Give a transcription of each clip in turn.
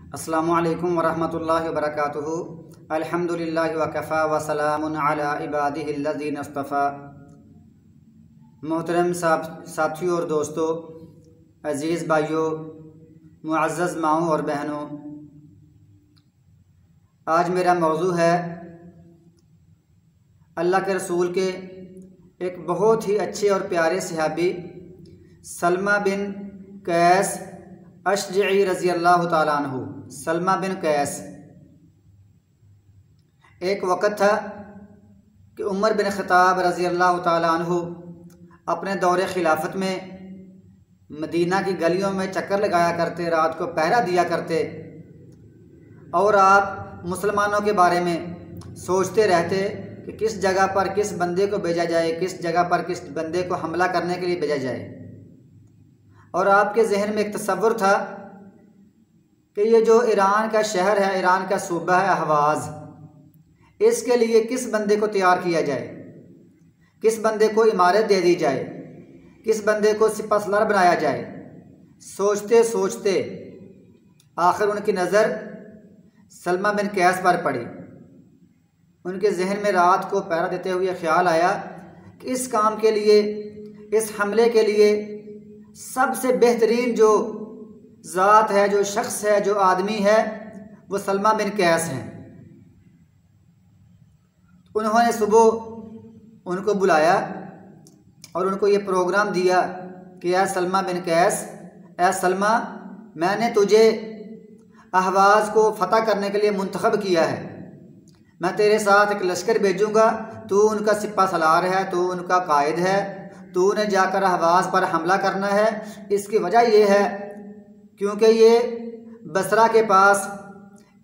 अस्सलामु अलैकुम वरहमतुल्लाहि वबरकातुहू। अल्हम्दुलिल्लाहि वकफ़ा व सलामुन अला इबादिहिल्लज़ीना इस्तफ़ा। मोहतरम साथियों और दोस्तों, अज़ीज़ भाइयों, मुअज़्ज़ज़ माओं और बहनों, आज मेरा मौजू है अल्लाह के रसूल के एक बहुत ही अच्छे और प्यारे सहाबी सलमा बिन कैस अशजई रज़ी अल्लाह ताला अन्हु। सलमा बिन कैस, एक वक़्त था कि उमर बिन ख़त्ताब रज़ी अल्लाह ताला अन्हु अपने दौरे खिलाफत में मदीना की गलियों में चक्कर लगाया करते, रात को पहरा दिया करते और आप मुसलमानों के बारे में सोचते रहते कि किस जगह पर किस बंदे को भेजा जाए, किस जगह पर किस बंदे को हमला करने के लिए भेजा जाए। और आपके जहन में एक तसव्वुर था कि ये जो ईरान का शहर है, ईरान का सूबा है अहवाज़, इसके लिए किस बंदे को तैयार किया जाए, किस बंदे को इमारत दे दी जाए, किस बंदे को सिपह सलार बनाया जाए। सोचते सोचते आखिर उनकी नज़र सलमा बिन कैस पर पड़ी। उनके जहन में रात को पहरा देते हुए ख्याल आया कि इस काम के लिए, इस हमले के लिए सबसे बेहतरीन जो ज़ात है, जो शख्स है, जो आदमी है, वो सलमा बिन कैस हैं। उन्होंने सुबह उनको बुलाया और उनको ये प्रोग्राम दिया कि या सलमा बिन कैस, या सलमा, मैंने तुझे अहवाज़ को फ़तह करने के लिए मुंतखब किया है। मैं तेरे साथ एक लश्कर भेजूँगा, तू उनका सिपह सलार है, तू उनका कायद है, तूने जाकर अहवाज़ पर हमला करना है। इसकी वजह यह है क्योंकि ये बसरा के पास,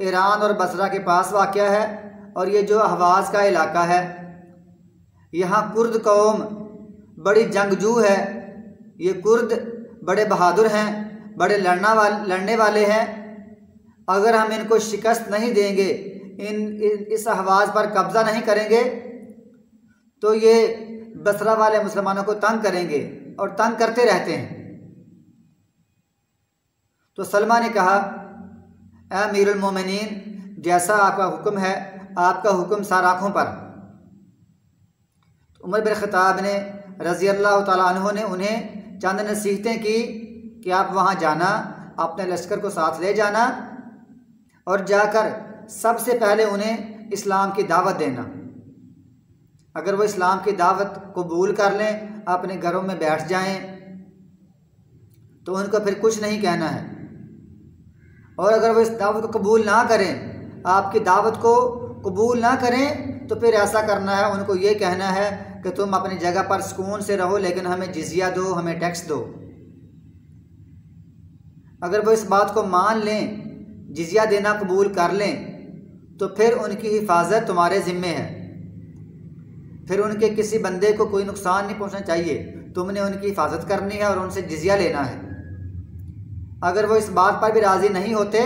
ईरान और बसरा के पास वाक़या है, और ये जो अहवाज़ का इलाका है, यहाँ कुर्द कौम बड़ी जंगजू है। ये कुर्द बड़े बहादुर हैं, बड़े लड़ने वाले हैं। अगर हम इनको शिकस्त नहीं देंगे, इस अहवाज़ पर कब्ज़ा नहीं करेंगे, तो ये बसरा वाले मुसलमानों को तंग करेंगे और तंग करते रहते हैं। तो सलमा ने कहा, ऐ अमीरुल मोमिनीन, जैसा आपका हुक्म है, आपका हुक्म सार आँखों पर। तो उमर बिन ख़त्ताब ने रज़ी अल्लाह ताला अन्हु ने उन्हें चंद नसीहतें की कि आप वहाँ जाना, अपने लश्कर को साथ ले जाना और जाकर सबसे पहले उन्हें इस्लाम की दावत देना। अगर वो इस्लाम की दावत कबूल कर लें, अपने घरों में बैठ जाएं, तो उनको फिर कुछ नहीं कहना है। और अगर वो इस दावत को कबूल ना करें, आपकी दावत को कबूल ना करें, तो फिर ऐसा करना है, उनको ये कहना है कि तुम अपनी जगह पर सुकून से रहो, लेकिन हमें जिजिया दो, हमें टैक्स दो। अगर वो इस बात को मान लें, जिजिया देना कबूल कर लें, तो फिर उनकी हिफाजत तुम्हारे ज़िम्मे है। फिर उनके किसी बंदे को कोई नुकसान नहीं पहुंचना चाहिए, तुमने उनकी हिफाजत करनी है और उनसे जिजिया लेना है। अगर वो इस बात पर भी राज़ी नहीं होते,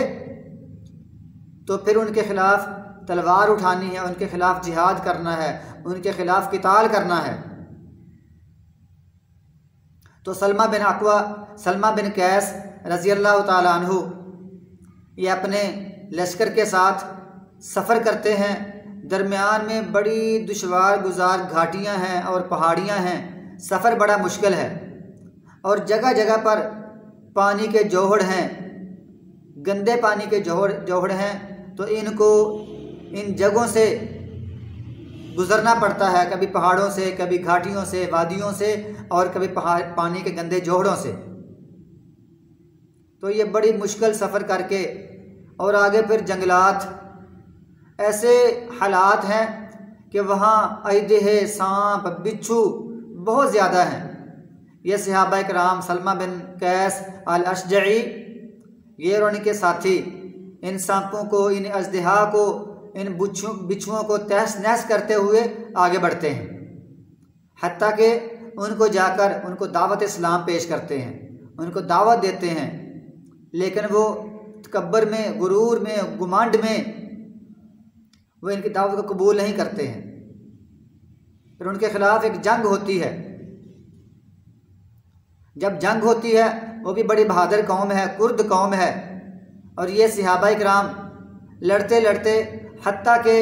तो फिर उनके ख़िलाफ़ तलवार उठानी है, उनके ख़िलाफ़ जिहाद करना है, उनके ख़िलाफ़ क़िताल करना है। तो सलमा बिन कैस रज़ी अल्लाह ताला अन्हु ये अपने लश्कर के साथ सफ़र करते हैं। दरमियान में बड़ी दुश्वार गुजार घाटियाँ हैं और पहाड़ियाँ हैं, सफ़र बड़ा मुश्किल है और जगह जगह पर पानी के जोहड़ हैं, गंदे पानी के जोहड़ हैं। तो इनको इन जगहों से गुज़रना पड़ता है, कभी पहाड़ों से, कभी घाटियों से, वादियों से, और कभी पानी के गंदे जोहड़ों से। तो ये बड़ी मुश्किल सफ़र करके, और आगे फिर जंगलात, ऐसे हालात हैं कि वहाँ अजदहे, सांप, बिच्छू बहुत ज़्यादा हैं। ये सहाबा कराम सलमा बिन कैस अल अशजई, ये और उनके साथी इन सांपों को, इन अजदहा को, इन बिच्छुओं को तहस नहस करते हुए आगे बढ़ते हैं, हत्ता कि उनको जाकर उनको दावत इस्लाम पेश करते हैं, उनको दावत देते हैं। लेकिन वो तकब्बर में, गुरूर में, गुमांड में वो इनकी दावत को कबूल नहीं करते हैं। फिर उनके ख़िलाफ़ एक जंग होती है। जब जंग होती है, वो भी बड़ी बहादुर कौम है, कुर्द कौम है, और ये सहाबा किराम लड़ते लड़ते हत्ता कि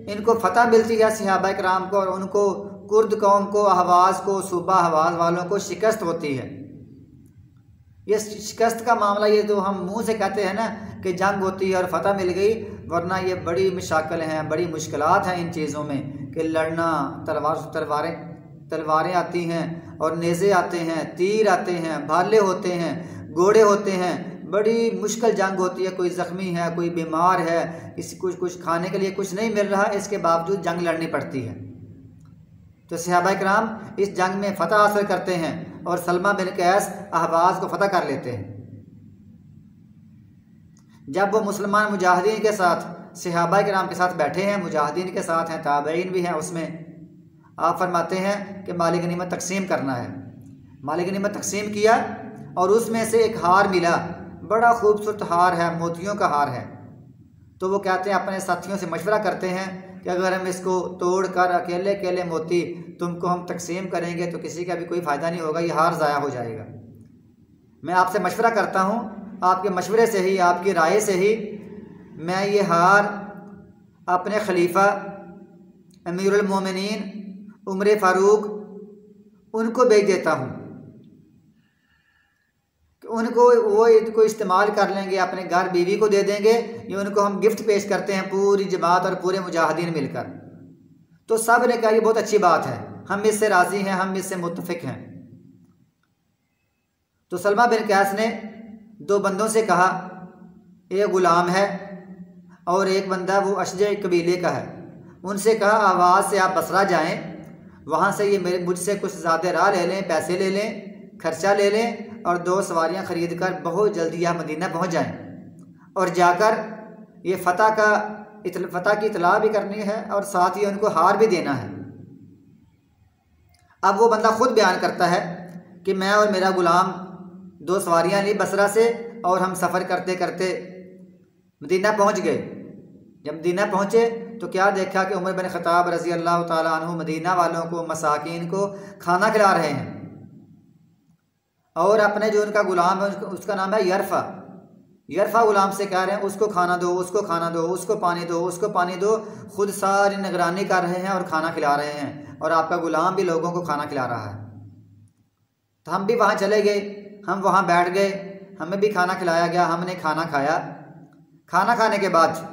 इनको फतह मिलती है सहाबा किराम को, और उनको कुर्द कौम को, अहवाज़ को, सूबा अहवाज़ वालों को शिकस्त होती है। ये शिकस्त का मामला ये तो हम मुंह से कहते हैं ना कि जंग होती है और फतह मिल गई, वरना ये बड़ी मशाकल हैं, बड़ी मुश्किलात हैं इन चीज़ों में कि लड़ना, तलवारें आती हैं और नेज़े आते हैं, तीर आते हैं, भाले होते हैं, घोड़े होते हैं, बड़ी मुश्किल जंग होती है। कोई ज़ख्मी है, कोई बीमार है, किसी कुछ खाने के लिए कुछ नहीं मिल रहा, इसके बावजूद जंग लड़नी पड़ती है। तो सहाबा किराम इस जंग में फ़तह हासिल करते हैं और सलमा बिन कैस अहवाज़ को फ़तह कर लेते हैं। जब वो मुसलमान मुजाहिदीन के साथ, सहाबा किराम के साथ बैठे हैं, मुजाहिदीन के साथ हैं, ताबईन भी हैं, उसमें आप फरमाते हैं कि माल गनीमत तकसीम करना है। माल गनीमत तकसीम किया और उसमें से एक हार मिला, बड़ा खूबसूरत हार है, मोतियों का हार है। तो वो कहते हैं, अपने साथियों से मशवरा करते हैं कि अगर हम इसको तोड़ कर अकेले अकेले मोती तुमको हम तकसीम करेंगे तो किसी का भी कोई फ़ायदा नहीं होगा, ये हार ज़ाया हो जाएगा। मैं आपसे मशवरा करता हूँ, आपके मशवरे से ही, आपकी राय से ही मैं ये हार अपने खलीफा अमीरुल मोमिनीन उमर फ़ारूक उनको भेज देता हूँ कि उनको वो इसको इस्तेमाल कर लेंगे, अपने घर बीवी को दे देंगे, ये उनको हम गिफ्ट पेश करते हैं पूरी जमात और पूरे मुजाहिदीन मिलकर। तो सब ने कहा ये बहुत अच्छी बात है, हम इससे राज़ी हैं, हम इससे मुत्तफ़िक हैं। तो सलमा बिन कैस ने दो बंदों से कहा, एक ग़ुलाम है और एक बंदा वो अशजई कबीले का है, उनसे कहा आवाज़ से आप बसरा जाएं, वहाँ से ये मुझसे कुछ ज़्यादा राह ले लें, पैसे ले लें, खर्चा ले लें और 2 सवारियाँ ख़रीद कर बहुत जल्दी आप मदीना पहुँच जाएं और जाकर ये फ़तह की इतला भी करनी है और साथ ही उनको हार भी देना है। अब वो बंदा ख़ुद बयान करता है कि मैं और मेरा ग़ुलाम 2 सवारियाँ ली बसरा से और हम सफ़र करते करते मदीना पहुँच गए। जब मदीना पहुँचे तो क्या देखा कि उमर बिन ख़त्ताब रज़ी अल्लाह ताला अन्हु मदीना वालों को, मसाकीन को खाना खिला रहे हैं और अपने जो उनका ग़ुलाम है उसका नाम है यरफ़ा ग़ुलाम से कह रहे हैं उसको खाना दो, उसको खाना दो, उसको पानी दो, उसको पानी दो। खुद सारी निगरानी कर रहे हैं और खाना खिला रहे हैं और आपका ग़ुलाम भी लोगों को खाना खिला रहा है। तो हम भी वहाँ चले गए, हम वहाँ बैठ गए, हमें भी खाना खिलाया गया, हमने खाना खाया। खाना खाने के बाद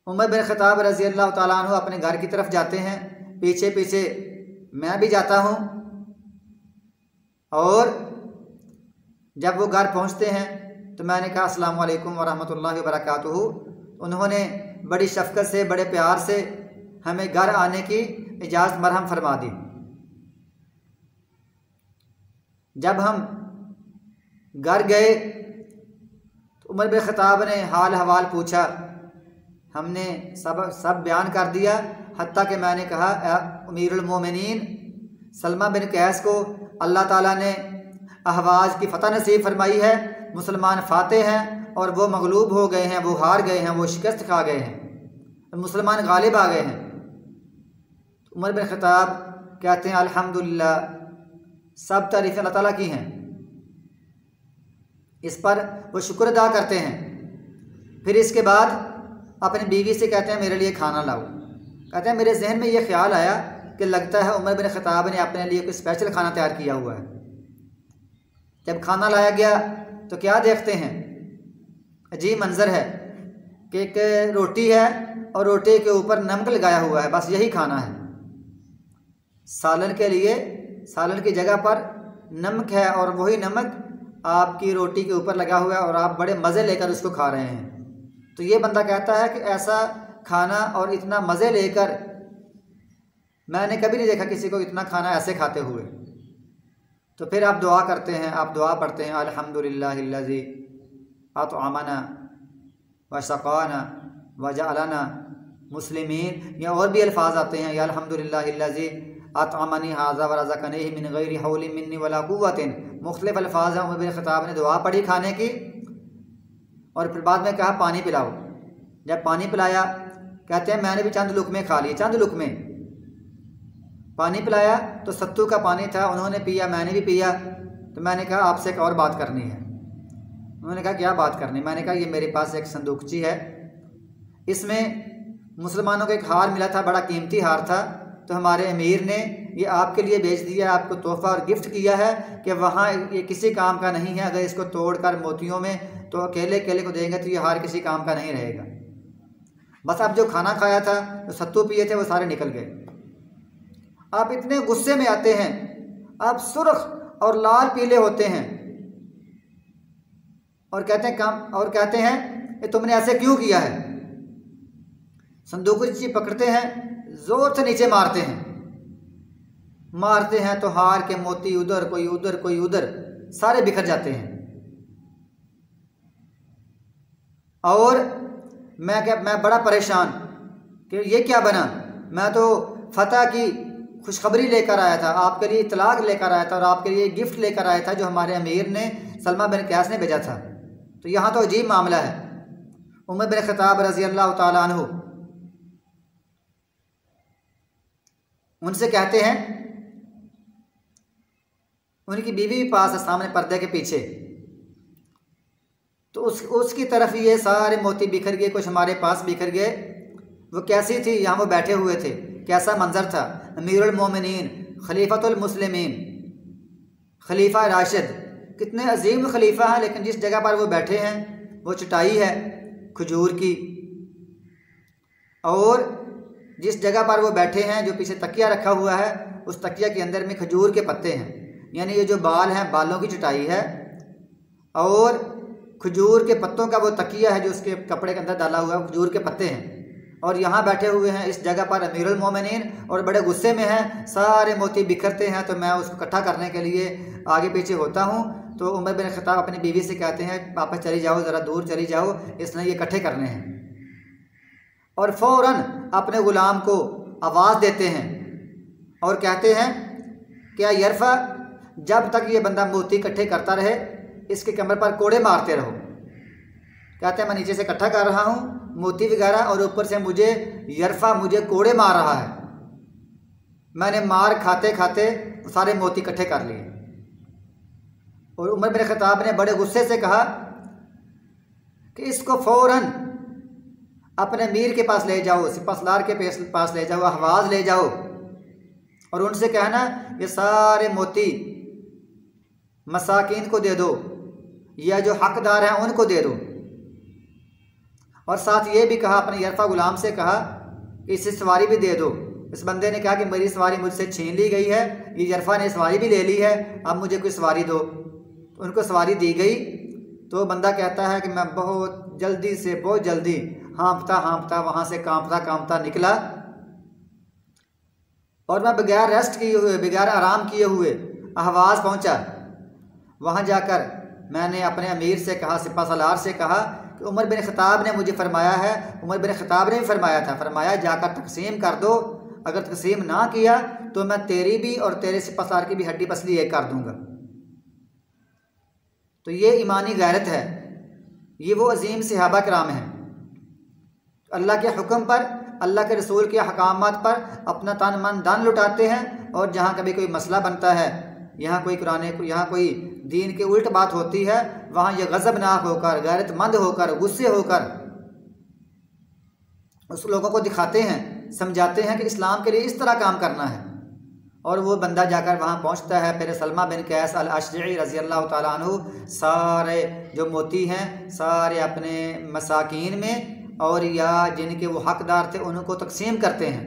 उमर बिन ख़त्ताब रज़ी अल्लाह ताला अन्हु अपने घर की तरफ जाते हैं, पीछे पीछे मैं भी जाता हूँ। और जब वो घर पहुँचते हैं तो मैंने कहा अस्सलामु अलैकुम व रहमतुल्लाहि व बरकातुहू। उन्होंने बड़ी शफ़क़त से, बड़े प्यार से हमें घर आने की इजाज़त मरहम फरमा दी। जब हम घर गए तो उमर बिन ख़त्ताब ने हाल हवाल पूछा, हमने सब बयान कर दिया, हत्ता कि मैंने कहा अमीरुल मोमिनीन सलमा बिन कैस को अल्लाह ताला ने अहवाज़ की फ़तह नसीब फरमाई है, मुसलमान फ़ाते हैं और वो मगलूब हो गए हैं, वो हार गए हैं, वो शिकस्त खा गए हैं, मुसलमान गालिब आ गए हैं। उमर बिन ख़त्ताब कहते हैं अल्हम्दुलिल्लाह, सब तारीफ़ अल्लाह ताला की हैं, इस पर वो शुक्र अदा करते हैं। फिर इसके बाद अपनी बीवी से कहते हैं मेरे लिए खाना लाओ। कहते हैं मेरे जहन में ये ख्याल आया कि लगता है उमर बिन ख़त्ताब ने अपने लिए कोई स्पेशल खाना तैयार किया हुआ है। जब खाना लाया गया तो क्या देखते हैं, अजीब मंज़र है कि एक रोटी है और रोटी के ऊपर नमक लगाया हुआ है, बस यही खाना है। सालन के लिए सालन की जगह पर नमक है और वही नमक आपकी रोटी के ऊपर लगा हुआ है और आप बड़े मज़े लेकर उसको खा रहे हैं। तो ये बंदा कहता है कि ऐसा खाना और इतना मज़े लेकर मैंने कभी नहीं देखा किसी को इतना खाना ऐसे खाते हुए। तो फिर आप दुआ करते हैं, आप दुआ पढ़ते हैं अल्हम्दुलिल्लाहिल्लज़ी अतअमना व सक़ाना व जअलना मुस्लिमीन, या और भी अल्फाज आते हैं या अल्हम्दुलिल्लाहिल्लज़ी अतअमनी हाज़ा व रज़क़नी मिन गैरि हौलि मिन्नी वला कुव्वतिन। मुख्तलिफ़ अल्फाज हैं। उमर बिन ख़त्ताब ने दुआ पढ़ी खाने की और फिर बाद में कहा पानी पिलाओ। जब पानी पिलाया कहते हैं मैंने भी चंद लुक़मे खा लिए, चंद लुक़मे पानी पिलाया तो सत्तू का पानी था, उन्होंने पिया, मैंने भी पिया। तो मैंने कहा आपसे एक और बात करनी है। उन्होंने कहा क्या बात करनी। मैंने कहा ये मेरे पास एक संदूकची है, इसमें मुसलमानों को एक हार मिला था, बड़ा कीमती हार था, तो हमारे अमीर ने ये आपके लिए भेज दिया, आपको तोहफा और गिफ्ट किया है कि वहाँ ये किसी काम का नहीं है, अगर इसको तोड़कर मोतियों में तो अकेले अकेले को देंगे तो ये हार किसी काम का नहीं रहेगा। बस अब जो खाना खाया था, जो सत्तू पिए थे, वो सारे निकल गए। आप इतने गुस्से में आते हैं, आप सुर्ख और लाल पीले होते हैं और कहते हैं कि तुमने ऐसे क्यों किया है। संदूकची पकड़ते हैं, जोर से नीचे मारते हैं तो हार के मोती उधर कोई उधर कोई उधर सारे बिखर जाते हैं। और मैं बड़ा परेशान कि ये क्या बना। मैं तो फतह की खुशखबरी लेकर आया था, आपके लिए इतलाक लेकर आया था और आपके लिए गिफ्ट लेकर आया था जो हमारे अमीर ने सलमा बिन कैस ने भेजा था। तो यहाँ तो अजीब मामला है। उमर बिन खत्ताब रज़ी अल्लाह ताला अन्हु उनसे कहते हैं, उनकी बीवी भी पास है सामने पर्दे के पीछे, तो उसकी तरफ ये सारे मोती बिखर गए, कुछ हमारे पास बिखर गए। वो कैसी थी, यहाँ वो बैठे हुए थे, कैसा मंजर था। अमीरुल मोमिनीन, खलीफतुल मुस्लिमीन, खलीफा राशिद, कितने अजीम खलीफा हैं, लेकिन जिस जगह पर वो बैठे हैं वो चटाई है खजूर की, और जिस जगह पर वो बैठे हैं जो पीछे तकिया रखा हुआ है उस तकिया के अंदर में खजूर के पत्ते हैं, यानी ये जो बाल हैं बालों की चटाई है और खजूर के पत्तों का वो तकिया है जो उसके कपड़े के अंदर डाला हुआ है, खजूर के पत्ते हैं। और यहाँ बैठे हुए हैं इस जगह पर अमीरुल मोमिनीन और बड़े गुस्से में हैं, सारे मोती बिखरते हैं। तो मैं उसको इकट्ठा करने के लिए आगे पीछे होता हूँ तो उमर बिन खत्ताब अपनी बीवी से कहते हैं वापस चली जाओ, ज़रा दूर चली जाओ, इसने ये इकट्ठे करने हैं। और फ़ौरन अपने ग़ुलाम को आवाज़ देते हैं और कहते हैं क्या यरफ़ा, जब तक ये बंदा मोती इकट्ठे करता रहे इसके कमर पर कोड़े मारते रहो। कहते हैं मैं नीचे से इकट्ठा कर रहा हूँ मोती वगैरह और ऊपर से मुझे यरफ़ा मुझे कोड़े मार रहा है। मैंने मार खाते खाते सारे मोती इकट्ठे कर लिए। और उमर बिन खत्ताब ने बड़े गुस्से से कहा कि इसको फ़ौरन अपने अमीर के पास ले जाओ, सिपहसालार के पास ले जाओ, अहवाज़ ले जाओ और उनसे कहना ये सारे मोती मसाकीन को दे दो या जो हकदार हैं उनको दे दो। और साथ ये भी कहा, अपने यरफ़ा गुलाम से कहा कि इसे सवारी भी दे दो। इस बंदे ने कहा कि मेरी सवारी मुझसे छीन ली गई है, ये यरफ़ा ने सवारी भी ले ली है, अब मुझे कोई सवारी दो। तो उनको सवारी दी गई। तो बंदा कहता है कि मैं बहुत जल्दी से बहुत जल्दी हाँफता हाँफता वहाँ से कांपता कांपता निकला और मैं बगैर रेस्ट किए हुए बगैर आराम किए हुए अहवाज़ पहुँचा। वहाँ जाकर मैंने अपने अमीर से कहा, सिपहसालार से कहा कि उमर बिन खत्ताब ने मुझे फरमाया है, उमर बिन खत्ताब ने भी फरमाया था, फरमाया जाकर तकसीम कर दो, अगर तकसीम ना किया तो मैं तेरी भी और तेरे सिपहसालार की भी हड्डी पसली एक कर दूंगा। तो ये ईमानी गैरत है, ये वो अजीम सहाबा किराम हैं, अल्लाह के हुक्म पर, अल्लाह के रसूल के अहकामात पर अपना तन मन धन लुटाते हैं। और जहाँ कभी कोई मसला बनता है, यहाँ कोई दीन के उल्ट बात होती है, वहाँ ये गज़बनाक होकर, गैरतमंद होकर, गुस्से होकर उस लोगों को दिखाते हैं, समझाते हैं कि इस्लाम के लिए इस तरह काम करना है। और वो बंदा जाकर वहाँ पहुँचता है। फिर सलमा बिन कैस अल अशजई रज़ी अल्लाह ताला अन्हु सारे जो मोती हैं सारे अपने मसाकीन में और या जिनके वो हकदार थे उनको तकसीम करते हैं।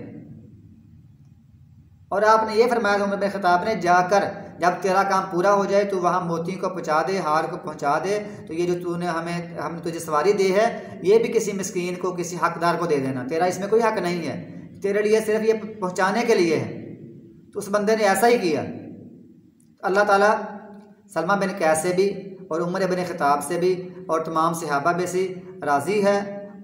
और आपने ये फरमाया उमर बिन खत्ताब ने, जाकर जब तेरा काम पूरा हो जाए तो वहाँ मोती को पहुँचा दे, हार को पहुँचा दे, तो ये जो तूने हमने तुझे सवारी दी है ये भी किसी मिस्कीन को, किसी हकदार को दे देना, तेरा इसमें कोई हक नहीं है, तेरे लिए सिर्फ ये पहुँचाने के लिए है। तो उस बंदे ने ऐसा ही किया। अल्लाह ताला सलमा बिन कैस से भी और उमर बिन खत्ताब से भी और तमाम सहाबा में से राज़ी है।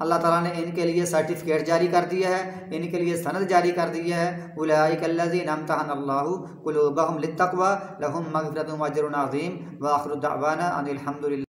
अल्लाह ताला ने इनके लिए सर्टिफिकेट जारी कर दिया है, इनके लिए सनद जारी कर दिया है। उलाइकल्लज़ीना अम्तहनल्लाहु कुलूबहुम लित्तक़वा लहुम मग़फ़िरतुन व अज्रुन अज़ीम व आख़िरु दअवाना अनिल हम्दुलिल्लाह।